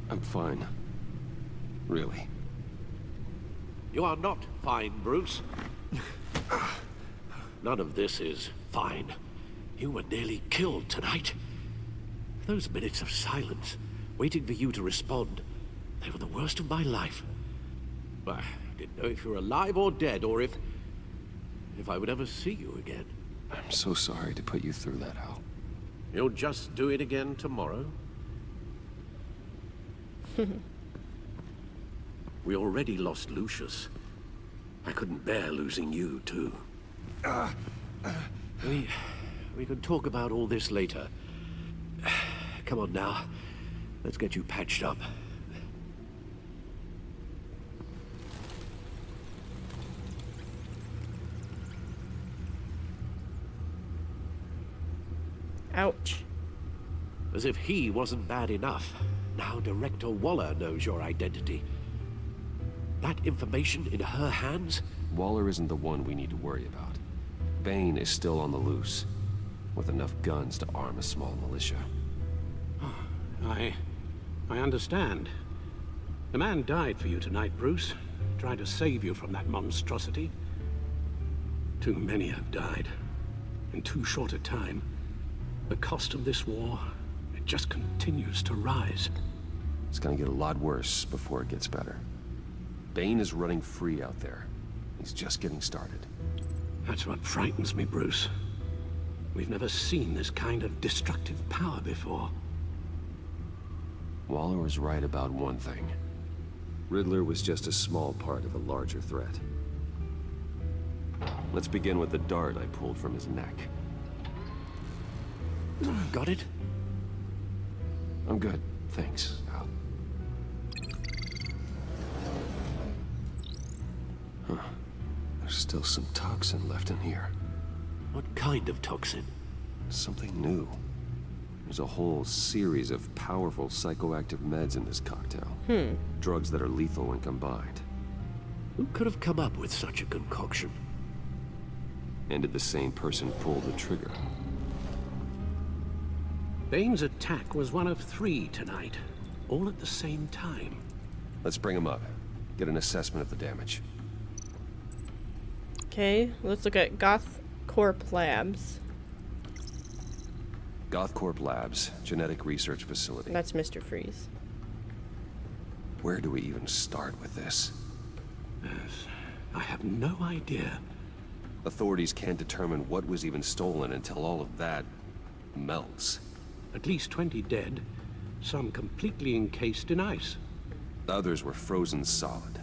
I'm fine. Really. You are not fine, Bruce. None of this is fine. You were nearly killed tonight. Those minutes of silence, waiting for you to respond, they were the worst of my life. I didn't know if you were alive or dead, or if I would ever see you again. I'm so sorry to put you through that, Al. You'll just do it again tomorrow? We already lost Lucius. I couldn't bear losing you, too. We can talk about all this later. Come on now. Let's get you patched up. Ouch. As if he wasn't bad enough. Now Director Waller knows your identity. That information in her hands? Waller isn't the one we need to worry about. Bane is still on the loose, with enough guns to arm a small militia. I understand. The man died for you tonight, Bruce. Tried to save you from that monstrosity. Too many have died. In too short a time. The cost of this war, it just continues to rise. It's gonna get a lot worse before it gets better. Bane is running free out there. He's just getting started. That's what frightens me, Bruce. We've never seen this kind of destructive power before. Waller was right about one thing. Riddler was just a small part of a larger threat. Let's begin with the dart I pulled from his neck. Got it? I'm good, thanks, Al. Huh. There's still some toxin left in here. What kind of toxin? Something new. There's a whole series of powerful psychoactive meds in this cocktail. Drugs that are lethal when combined. Who could have come up with such a concoction? And did the same person pull the trigger? Bane's attack was one of 3 tonight, all at the same time. Let's bring him up. Get an assessment of the damage. Okay, let's look at GothCorp Labs. GothCorp Labs, genetic research facility. That's Mr. Freeze. Where do we even start with this? Yes, I have no idea. Authorities can't determine what was even stolen until all of that melts. At least 20 dead, some completely encased in ice. Others were frozen solid.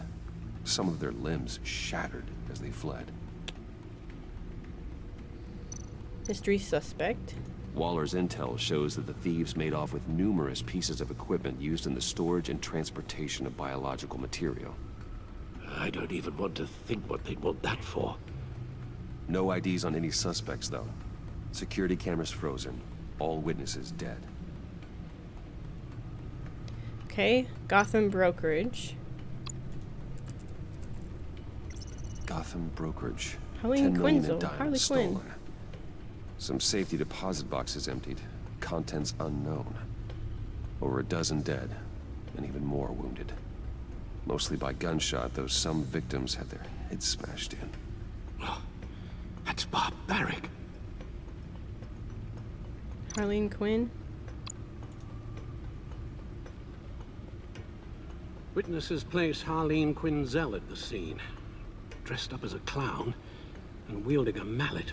Some of their limbs shattered as they fled. Mystery suspect. Waller's intel shows that the thieves made off with numerous pieces of equipment used in the storage and transportation of biological material. I don't even want to think what they'd want that for. No IDs on any suspects, though. Security cameras frozen. All witnesses dead. Okay, Gotham Brokerage. Gotham Brokerage. Harley 10 million Quinn's in diamonds Harley Quinn. stolen. Some safety deposit boxes emptied. Contents unknown. Over a dozen dead, and even more wounded. Mostly by gunshot, though some victims had their heads smashed in. Oh, that's barbaric. Harleen Quinn. Witnesses place Harleen Quinzel at the scene, dressed up as a clown and wielding a mallet.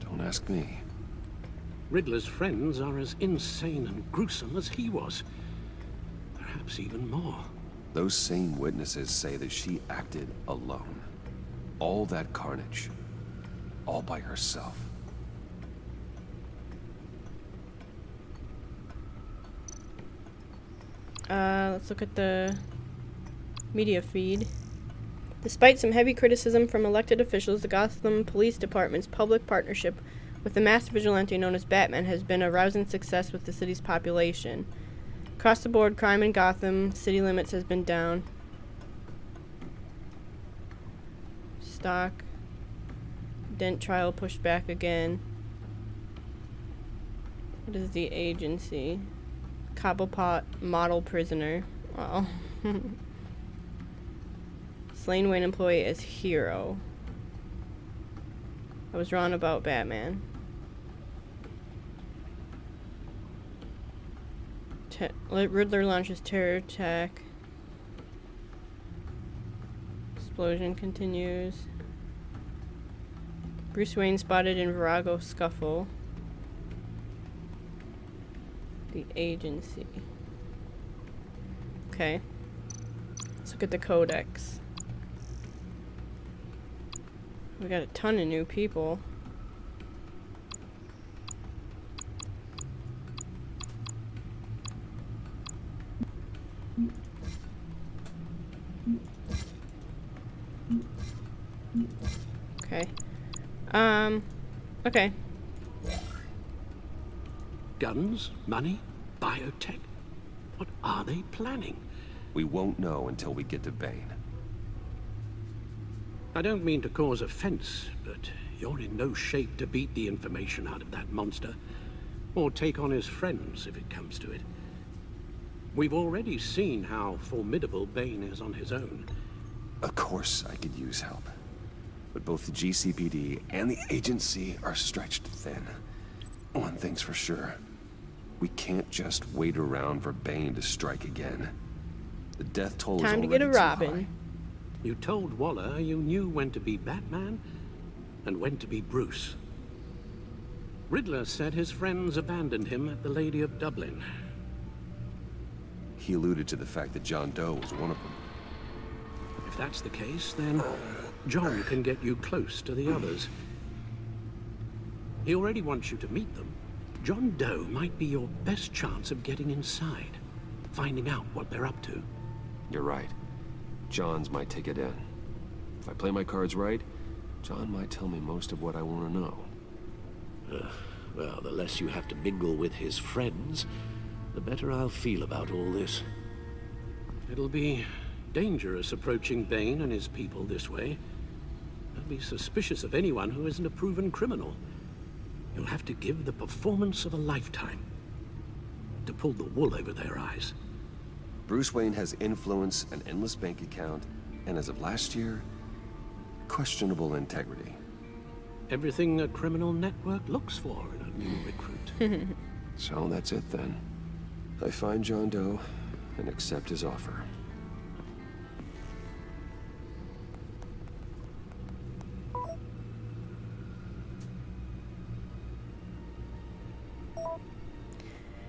Don't ask me. Riddler's friends are as insane and gruesome as he was. Perhaps even more. Those same witnesses say that she acted alone. All that carnage. All by herself. Let's look at the media feed. Despite some heavy criticism from elected officials, the Gotham Police Department's public partnership with the masked vigilante known as Batman has been a rousing success with the city's population. Across the board, crime in Gotham city limits has been down. Stock. Dent trial pushed back again. What is the agency? Cobblepot model prisoner. Wow. Slain Wayne employee as hero. I was wrong about Batman. Riddler launches terror attack. Explosion continues. Bruce Wayne spotted in Virago scuffle. The agency. Okay. Let's look at the codex. We got a ton of new people. Okay. Okay. Guns? Money? Biotech? What are they planning? We won't know until we get to Bane. I don't mean to cause offense, but you're in no shape to beat the information out of that monster, or take on his friends if it comes to it. We've already seen how formidable Bane is on his own. Of course I could use help. But both the GCPD and the agency are stretched thin. One thing's for sure. We can't just wait around for Bane to strike again. The death toll is Time to already get a too Robin. high. You told Waller you knew when to be Batman and when to be Bruce. Riddler said his friends abandoned him at the Lady of Dublin. He alluded to the fact that John Doe was one of them. If that's the case, then John can get you close to the others. He already wants you to meet them. John Doe might be your best chance of getting inside, finding out what they're up to. You're right. John's my ticket in. If I play my cards right, John might tell me most of what I want to know. Well, the less you have to mingle with his friends, the better I'll feel about all this. It'll be dangerous approaching Bane and his people this way. They'll be suspicious of anyone who isn't a proven criminal. You'll have to give the performance of a lifetime to pull the wool over their eyes. Bruce Wayne has influence, an endless bank account, and as of last year, questionable integrity. Everything a criminal network looks for in a new recruit. So that's it then. I find John Doe and accept his offer.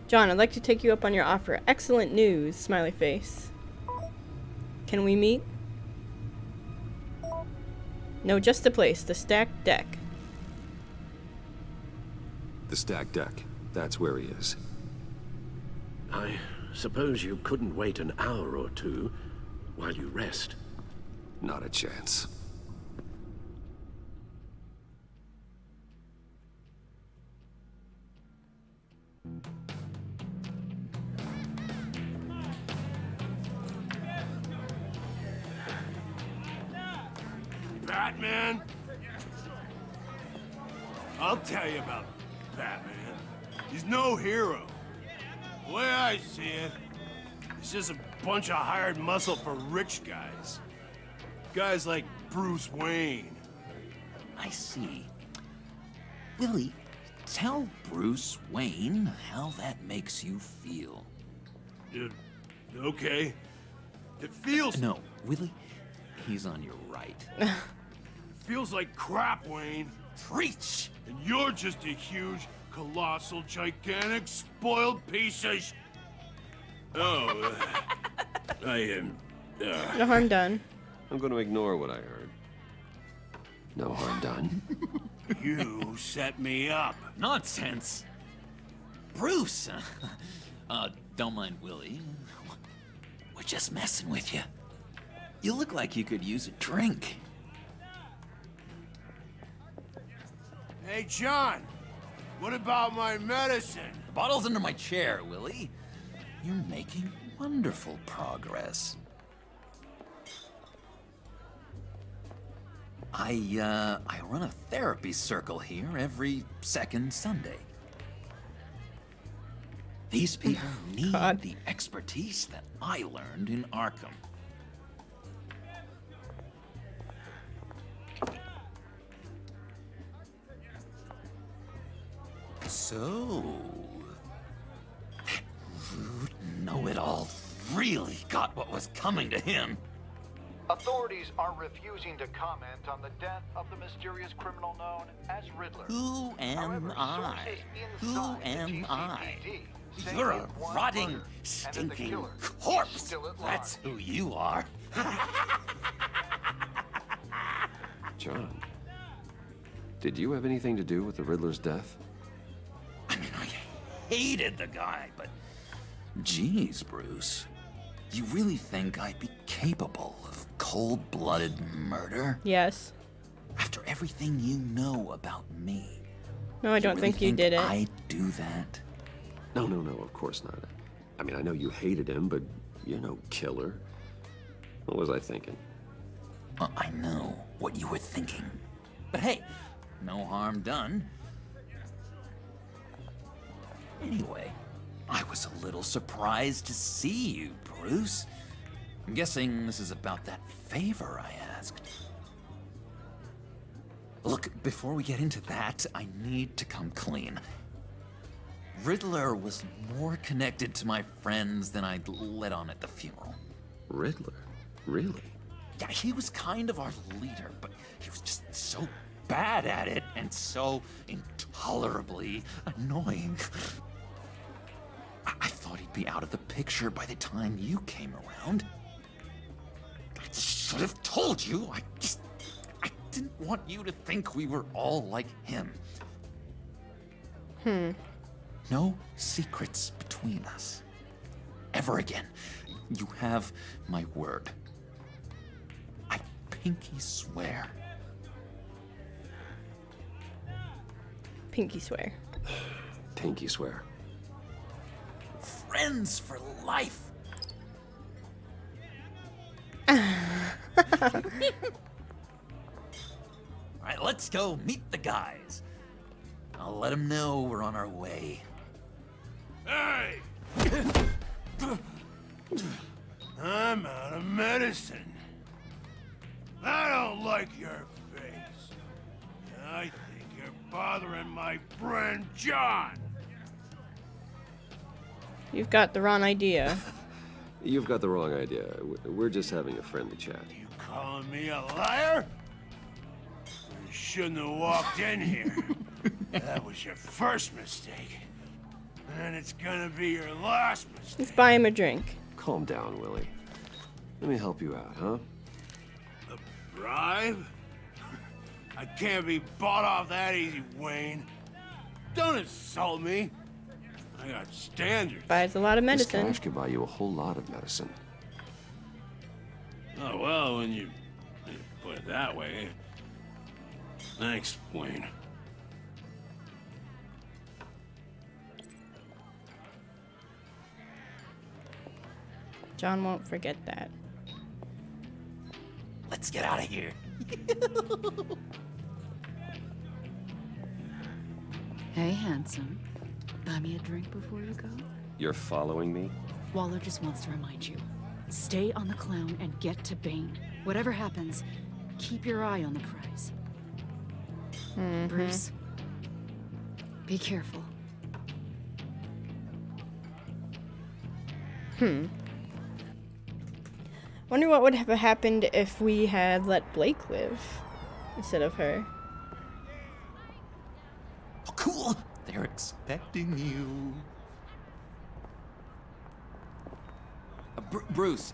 John, I'd like to take you up on your offer. Excellent news, smiley face. Can we meet? No, just the place, the stacked deck. The stacked deck. That's where he is. I suppose you couldn't wait an hour or two while you rest. Not a chance. Batman? I'll tell you about Batman. He's no hero. The way I see it, he's just a bunch of hired muscle for rich guys. Guys like Bruce Wayne. I see. Willie, tell Bruce Wayne how that makes you feel. Okay. It feels... No, Willie, he's on your right. It feels like crap, Wayne. Preach! And you're just a huge, colossal, gigantic, spoiled piece of Oh, I am... No harm done. I'm going to ignore what I heard. No harm done. You set me up. Nonsense! Bruce! Don't mind Willie. We're just messing with you. You look like you could use a drink. Hey, John. What about my medicine? The bottle's under my chair, Willie. You're making wonderful progress. I run a therapy circle here every second Sunday. These people need God. the expertise that I learned in Arkham. So, rude know-it-all really got what was coming to him. Authorities are refusing to comment on the death of the mysterious criminal known as Riddler. Who am However, I? sources Who inside the am I? GCPD say You're he a had one rotting, murder, and that the stinking killer is corpse. still at That's large. who you are. John, did you have anything to do with the Riddler's death? I mean, I hated the guy, but geez, Bruce. You really think I'd be capable of cold-blooded murder? Yes. After everything you know about me? No, I don't really think you did it. I'd do that? No, of course not. I mean, I know you hated him, but you're no killer. What was I thinking? I know what you were thinking. But hey, no harm done. Anyway, I was a little surprised to see you, Bruce. I'm guessing this is about that favor I asked. Look, before we get into that, I need to come clean. Riddler was more connected to my friends than I'd let on at the funeral. Riddler? Really? Yeah, he was kind of our leader, but he was just so bad at it and so intolerably annoying. I thought he'd be out of the picture by the time you came around. I should have told you. I didn't want you to think we were all like him. No secrets between us. Ever again. You have my word. I pinky swear. Pinky swear. Pinky swear. Friends for life. All right, let's go meet the guys. I'll let them know we're on our way. Hey! I'm out of medicine. I don't like your face. I think you're bothering my friend John. You've got the wrong idea. You've got the wrong idea. We're just having a friendly chat. You calling me a liar? You shouldn't have walked in here. That was your first mistake. And it's gonna be your last mistake. Let's buy him a drink. Calm down, Willie. Let me help you out, huh? A bribe? I can't be bought off that easy, Wayne. Don't insult me. I got standards. Buys a lot of This medicine. cash could buy you a whole lot of medicine. Oh, well, when you put it that way. Thanks, Wayne. John won't forget that. Let's get out of here. Hey, handsome. Buy me a drink before you go? You're following me? Waller just wants to remind you. Stay on the clown and get to Bane. Whatever happens, keep your eye on the prize. Bruce, be careful. Wonder what would have happened if we had let Blake live instead of her. Oh, cool. They're expecting you. Bruce,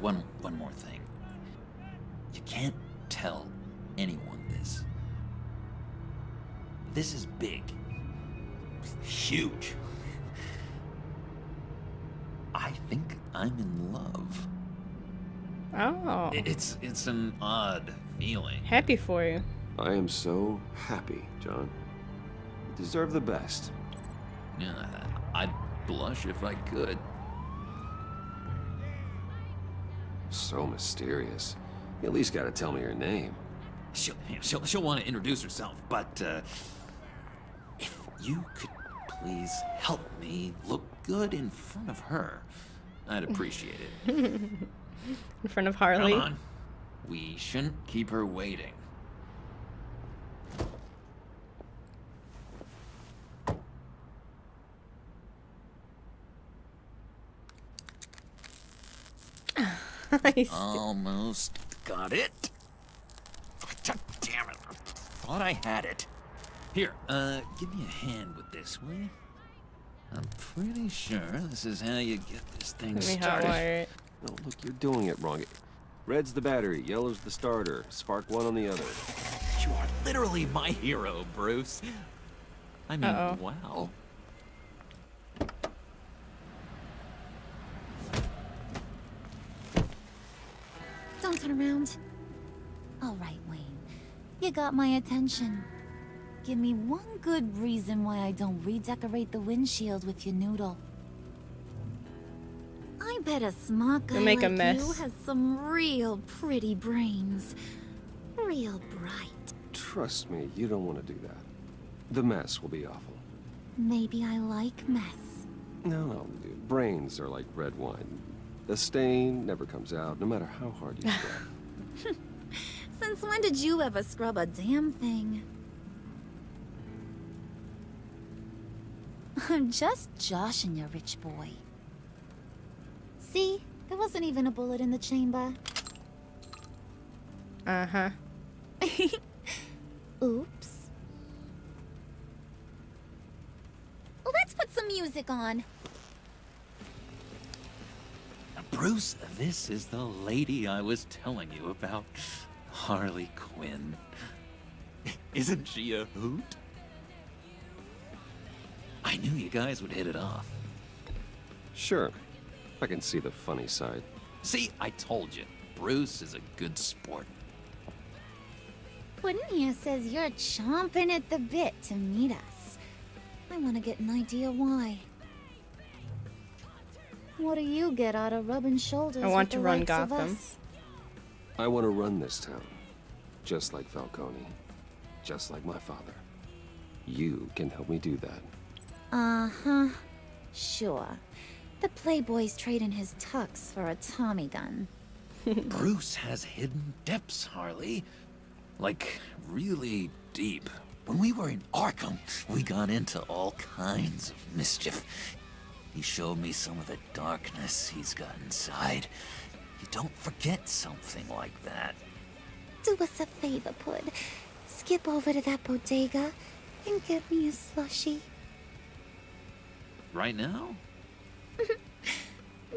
one more thing. You can't tell anyone this. This is big. Huge. I think I'm in love. Oh, It's an odd feeling. happy for you. I am so happy, John. You deserve the best. Yeah, I'd blush if I could. So mysterious. You at least gotta tell me your name. She'll want to introduce herself, but if you could please help me look good in front of her? I'd appreciate it. In front of Harley. Come on. We shouldn't keep her waiting. Almost got it. Damn it. Thought I had it. Here, give me a hand with this, will you? I'm pretty sure this is how you get this thing Let me started. hotwire it. No, look, you're doing it wrong. Red's the battery, yellow's the starter. Spark one on the other. You are literally my hero, Bruce. I mean, Uh-oh. wow. Don't turn around. All right, Wayne. You got my attention. Give me one good reason why I don't redecorate the windshield with your noodle. I bet a smart guy You'll make a like mess. you has some real pretty brains. Real bright. Trust me, you don't want to do that. The mess will be awful. Maybe I like mess. No, dude, brains are like red wine. The stain never comes out, no matter how hard you scrub. Since when did you ever scrub a damn thing? I'm just joshing you, rich boy. See? There wasn't even a bullet in the chamber. Uh-huh. Oops. Let's put some music on. Bruce, this is the lady I was telling you about. Harley Quinn. Isn't she a hoot? I knew you guys would hit it off. Sure, I can see the funny side. See, I told you. Bruce is a good sport. Puddin' here says you're chomping at the bit to meet us. I want to get an idea why. What do you get out of rubbing shoulders I want with to the run likes of Gotham. us? I want to run this town. Just like Falcone. Just like my father. You can help me do that. Uh-huh. Sure. The Playboy's trading his tux for a Tommy gun. Bruce has hidden depths, Harley. Like, really deep. When we were in Arkham, we got into all kinds of mischief. He showed me some of the darkness he's got inside. You don't forget something like that. Do us a favor, Pud. Skip over to that bodega and get me a slushie. Right now?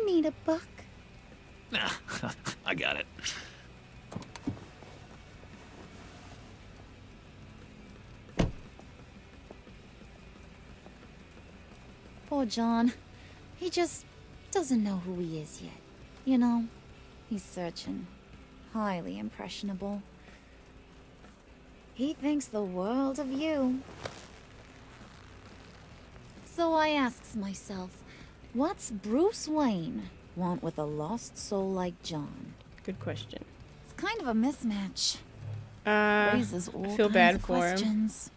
Need a buck? Nah, I got it. Poor John. He just doesn't know who he is yet. You know, he's searching. Highly impressionable. He thinks the world of you. So I asks myself, what's Bruce Wayne want with a lost soul like John? Good question. It's kind of a mismatch. I Raises all feel kinds bad of for him. questions.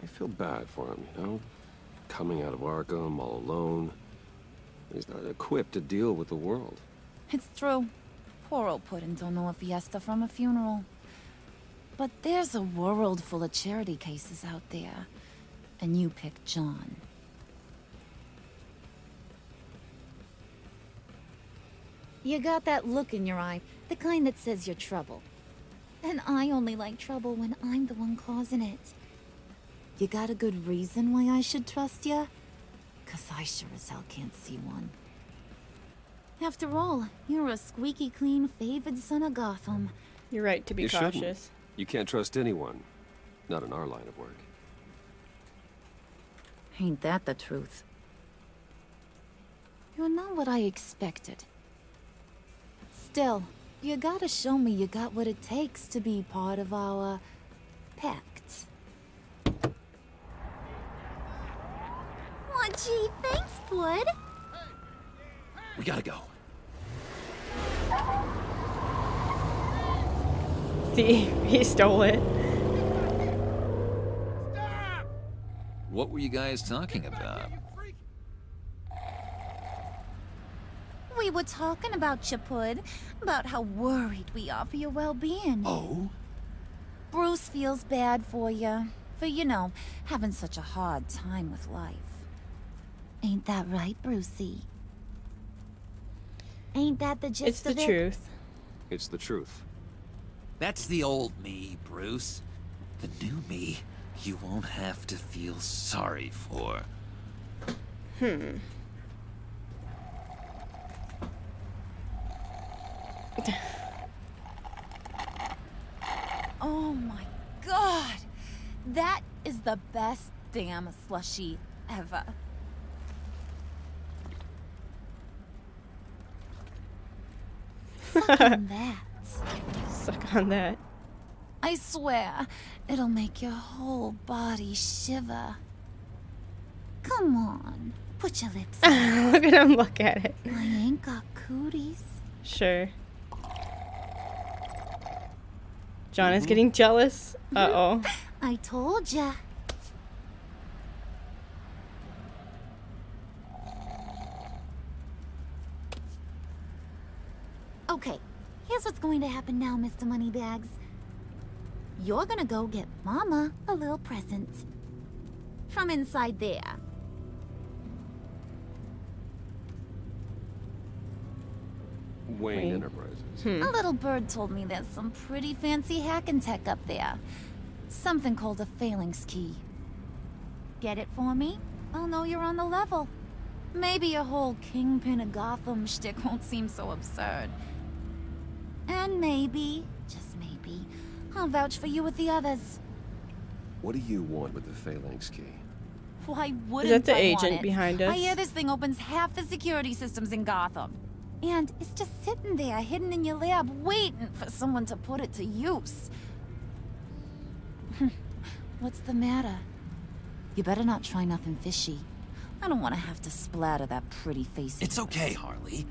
I feel bad for him, you know? Coming out of Arkham all alone. He's not equipped to deal with the world. It's true. Poor old Puddin' don't know a fiesta from a funeral. But there's a world full of charity cases out there. And you pick John. You got that look in your eye, the kind that says you're trouble. And I only like trouble when I'm the one causing it. You got a good reason why I should trust you? 'Cause I sure as hell can't see one. After all, you're a squeaky clean favored son of Gotham. You're right to be You cautious. shouldn't. You can't trust anyone. Not in our line of work. Ain't that the truth? You're not what I expected. Still, you gotta show me you got what it takes to be part of our pact. Aw, gee, thanks, Bud. We gotta go. See, he stole it. What were you guys talking about? We were talking about you, Pud. About how worried we are for your well-being. Oh? Bruce feels bad for you. For, you know, having such a hard time with life. Ain't that right, Brucey? Ain't that the gist It's the of it? truth. It's the truth. That's the old me, Bruce. The new me, you won't have to feel sorry for. Oh my god! That is the best damn slushie ever. Suck on that. Suck on that. I swear, it'll make your whole body shiver. Come on, put your lips on. Look at him look at it. I ain't got cooties. Sure. John is getting jealous. Uh-oh. I told ya. Okay, here's what's going to happen now, Mr. Moneybags. You're gonna go get Mama a little present. From inside there. Wayne Enterprises. A little bird told me there's some pretty fancy hacking tech up there. Something called a phalanx key. Get it for me? I'll know you're on the level. Maybe your whole Kingpin of Gotham shtick won't seem so absurd. And maybe, just maybe, I'll vouch for you with the others. What do you want with the phalanx key? Why wouldn't the I want agent it? behind us? I hear this thing opens half the security systems in Gotham. And it's just sitting there, hidden in your lab, waiting for someone to put it to use. What's the matter? You better not try nothing fishy. I don't want to have to splatter that pretty face. It's okay, Harley.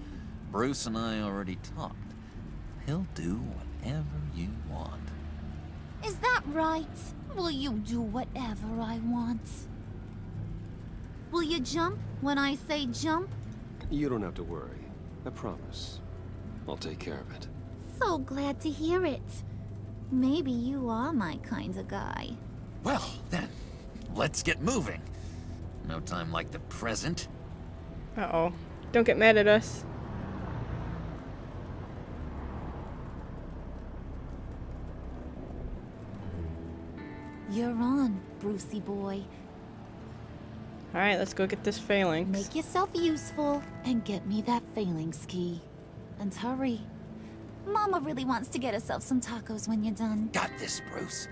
Bruce and I already talked. He'll do whatever you want. Is that right? Will you do whatever I want? Will you jump when I say jump? You don't have to worry. I promise. I'll take care of it. So glad to hear it. Maybe you are my kind of guy. Well, then, let's get moving. No time like the present. Uh-oh. Don't get mad at us. You're on, Brucey boy. Alright, let's go get this phalanx. Make yourself useful and get me that phalanx key. And hurry. Mama really wants to get herself some tacos when you're done. Got this, Bruce.